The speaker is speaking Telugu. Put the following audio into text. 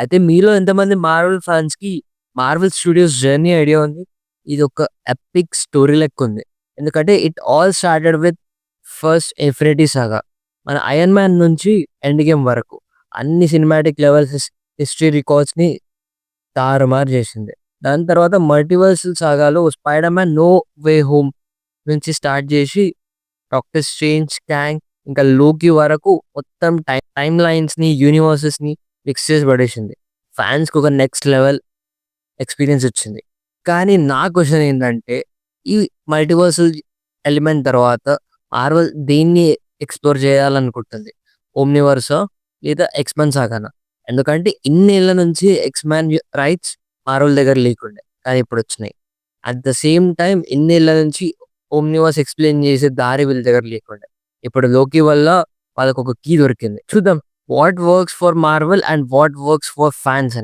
అయితే మీలో ఎంతమంది మార్వెల్ ఫ్యాన్స్‌కి మార్వెల్ స్టూడియోస్ జర్నీ ఐడియా ఉంది? ఇదొక ఎపిక్ స్టోరీ లెక్కుంది. ఎందుకంటే it all started with first Infinity Saga. మన 'ఐరన్ మ్యాన్' నుంచి 'ఎండ్ గేమ్' వరకు అన్ని సినిమాటిక్ లెవెల్స్ హిస్టరీ రికార్డ్స్‌ని తారుమారు చేసింది. దాని తర్వాత మల్టివర్సల్ సాగాలో 'Spider Man No Way Home' నుంచి స్టార్ట్ చేసి డాక్టర్ స్ట్రేంజ్, కాంగ్ ఇంకా లోకి వరకు మొత్తం టైమ్ లైన్స్‌ని, యూనివర్సెస్‌ని మిక్స్ చేసి పడేసింది. ఫ్యాన్స్‌కి ఒక నెక్స్ట్ లెవెల్ ఎక్స్‌పీరియన్స్ ఇచ్చింది. కానీ నా క్వెషన్ ఏంటంటే, ఈ మల్టివర్సల్ ఎలిమెంట్ తర్వాత మార్వెల్ దేన్ని ఎక్స్‌ప్లోర్ చేయాలనుకుంటుంది? ఓమ్నివర్సా? లేదా ఎక్స్‌మెన్ సాగానా? ఎందుకంటే ఇన్నేళ్ల నుంచి ఎక్స్‌మెన్ రైట్స్ మార్వెల్ దగ్గర లేకుండే. కానీ ఇప్పుడొచ్చినాయి. అట్ ద సేమ్ టైమ్ ఇన్నేళ్ల నుంచి ఓమ్నివర్స్ ఎక్స్‌ప్లెయిన్ చేసే దారి వీళ్ళ దగ్గర లేకుండే. ఇప్పుడు లోకి వల్ల వాళ్ళకొక కీ దొరికింది. చూద్దాం what works for Marvel and what works for fans అని.